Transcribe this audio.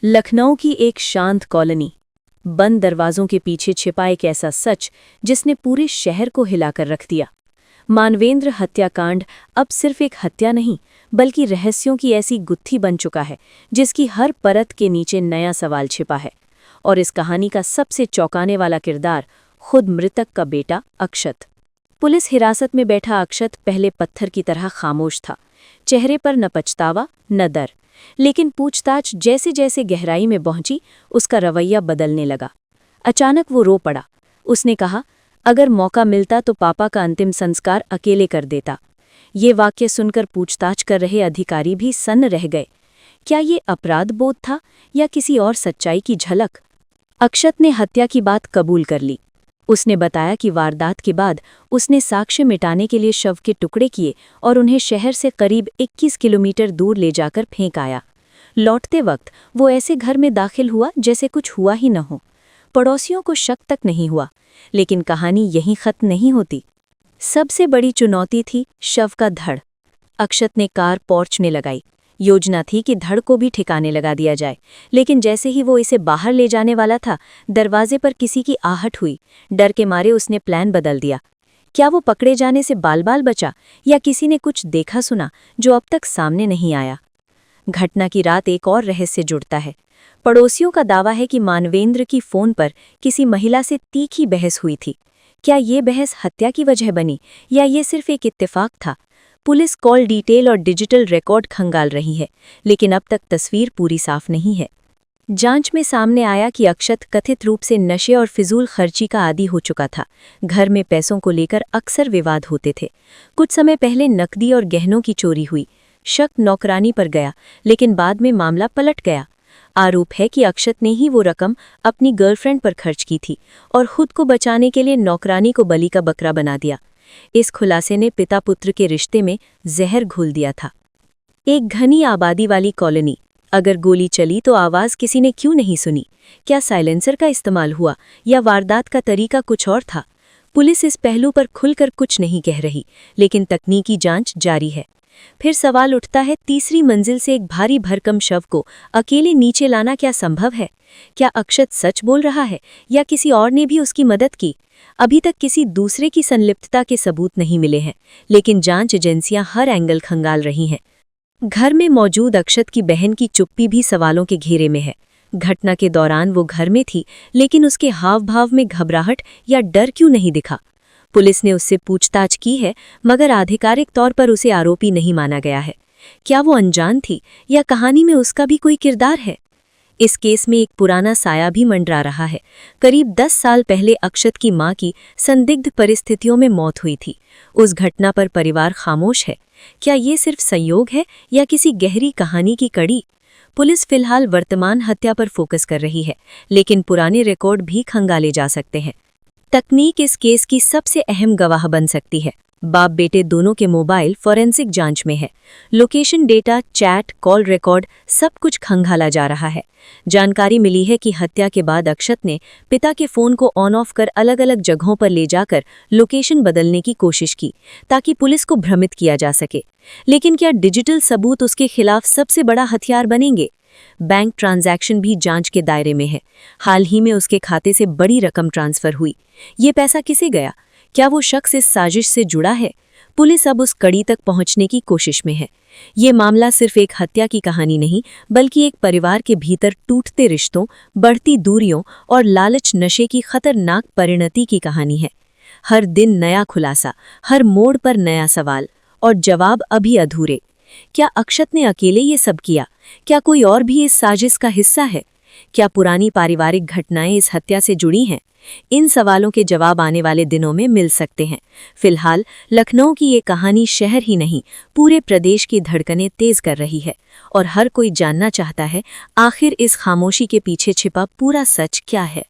लखनऊ की एक शांत कॉलोनी, बंद दरवाजों के पीछे छिपा एक ऐसा सच जिसने पूरे शहर को हिलाकर रख दिया। मानवेंद्र हत्याकांड अब सिर्फ एक हत्या नहीं, बल्कि रहस्यों की ऐसी गुत्थी बन चुका है जिसकी हर परत के नीचे नया सवाल छिपा है। और इस कहानी का सबसे चौंकाने वाला किरदार खुद मृतक का बेटा अक्षत। पुलिस हिरासत में बैठा अक्षत पहले पत्थर की तरह खामोश था, चेहरे पर न पछतावा न डर। लेकिन पूछताछ जैसे जैसे गहराई में पहुंची, उसका रवैया बदलने लगा। अचानक वो रो पड़ा। उसने कहा, अगर मौका मिलता तो पापा का अंतिम संस्कार अकेले कर देता। ये वाक्य सुनकर पूछताछ कर रहे अधिकारी भी सन्न रह गए। क्या ये अपराध बोध था या किसी और सच्चाई की झलक? अक्षत ने हत्या की बात कबूल कर ली। उसने बताया कि वारदात के बाद उसने साक्ष्य मिटाने के लिए शव के टुकड़े किए और उन्हें शहर से करीब 21 किलोमीटर दूर ले जाकर फेंक आया। लौटते वक्त वो ऐसे घर में दाखिल हुआ जैसे कुछ हुआ ही न हो। पड़ोसियों को शक तक नहीं हुआ, लेकिन कहानी यहीं खत्म नहीं होती। सबसे बड़ी चुनौती थी शव का धड़। अक्षत ने कार पोर्च में लगाई। योजना थी कि धड़ को भी ठिकाने लगा दिया जाए, लेकिन जैसे ही वो इसे बाहर ले जाने वाला था, दरवाजे पर किसी की आहट हुई। डर के मारे उसने प्लान बदल दिया। क्या वो पकड़े जाने से बाल-बाल बचा या किसी ने कुछ देखा सुना जो अब तक सामने नहीं आया? घटना की रात एक और रहस्य जुड़ता है। पड़ोसियों का दावा है कि मानवेंद्र की फोन पर किसी महिला से तीखी बहस हुई थी। क्या ये बहस हत्या की वजह बनी या ये सिर्फ एक इत्तेफाक था? पुलिस कॉल डिटेल और डिजिटल रिकॉर्ड खंगाल रही है, लेकिन अब तक तस्वीर पूरी साफ नहीं है। जांच में सामने आया कि अक्षत कथित रूप से नशे और फिजूल खर्ची का आदी हो चुका था। घर में पैसों को लेकर अक्सर विवाद होते थे। कुछ समय पहले नकदी और गहनों की चोरी हुई। शक नौकरानी पर गया, लेकिन बाद में मामला पलट गया। आरोप है कि अक्षत ने ही वो रकम अपनी गर्लफ्रेंड पर खर्च की थी और खुद को बचाने के लिए नौकरानी को बलि का बकरा बना दिया। इस खुलासे ने पिता पुत्र के रिश्ते में जहर घोल दिया था। एक घनी आबादी वाली कॉलोनी, अगर गोली चली तो आवाज किसी ने क्यों नहीं सुनी? क्या साइलेंसर का इस्तेमाल हुआ या वारदात का तरीका कुछ और था? पुलिस इस पहलू पर खुलकर कुछ नहीं कह रही, लेकिन तकनीकी जांच जारी है। फिर सवाल उठता है, तीसरी मंजिल से एक भारी भरकम शव को अकेले नीचे लाना क्या संभव है? क्या अक्षत सच बोल रहा है या किसी और ने भी उसकी मदद की? अभी तक किसी दूसरे की संलिप्तता के सबूत नहीं मिले हैं, लेकिन जांच एजेंसियां हर एंगल खंगाल रही हैं। घर में मौजूद अक्षत की बहन की चुप्पी भी सवालों के घेरे में है। घटना के दौरान वो घर में थी, लेकिन उसके हाव भाव में घबराहट या डर क्यों नहीं दिखा? पुलिस ने उससे पूछताछ की है, मगर आधिकारिक तौर पर उसे आरोपी नहीं माना गया है। क्या वो अनजान थी या कहानी में उसका भी कोई किरदार है? इस केस में एक पुराना साया भी मंडरा रहा है। करीब 10 साल पहले अक्षत की मां की संदिग्ध परिस्थितियों में मौत हुई थी। उस घटना पर परिवार खामोश है। क्या ये सिर्फ संयोग है या किसी गहरी कहानी की कड़ी? पुलिस फिलहाल वर्तमान हत्या पर फोकस कर रही है, लेकिन पुराने रिकॉर्ड भी खंगाले जा सकते हैं। तकनीक इस केस की सबसे अहम गवाह बन सकती है। बाप बेटे दोनों के मोबाइल फॉरेंसिक जांच में है। Location data, chat, call record सब कुछ खंगाला जा रहा है। जानकारी मिली है कि हत्या के बाद अक्षत ने पिता के फोन को ऑन ऑफ कर अलग अलग जगहों पर ले जाकर लोकेशन बदलने की कोशिश की, ताकि पुलिस को भ्रमित किया जा सके। लेकिन क्या डिजिटल सबूत उसके खिलाफ सबसे बड़ा हथियार बनेंगे? बैंक ट्रांजैक्शन भी जांच के दायरे में है। हाल ही में उसके खाते से बड़ी रकम ट्रांसफर हुई। ये पैसा किसे गया? क्या वो शख्स इस साजिश से जुड़ा है? पुलिस अब उस कड़ी तक पहुंचने की कोशिश में है। ये मामला सिर्फ एक हत्या की कहानी नहीं, बल्कि एक परिवार के भीतर टूटते रिश्तों, बढ़ती दूरियों और लालच नशे की खतरनाक परिणति की कहानी है। हर दिन नया खुलासा, हर मोड़ पर नया सवाल, और जवाब अभी अधूरे। क्या अक्षत ने अकेले ये सब किया? क्या कोई और भी इस साजिश का हिस्सा है? क्या पुरानी पारिवारिक घटनाएं इस हत्या से जुड़ी हैं? इन सवालों के जवाब आने वाले दिनों में मिल सकते हैं। फिलहाल लखनऊ की ये कहानी शहर ही नहीं, पूरे प्रदेश की धड़कनें तेज कर रही है, और हर कोई जानना चाहता है, आखिर इस खामोशी के पीछे छिपा पूरा सच क्या है।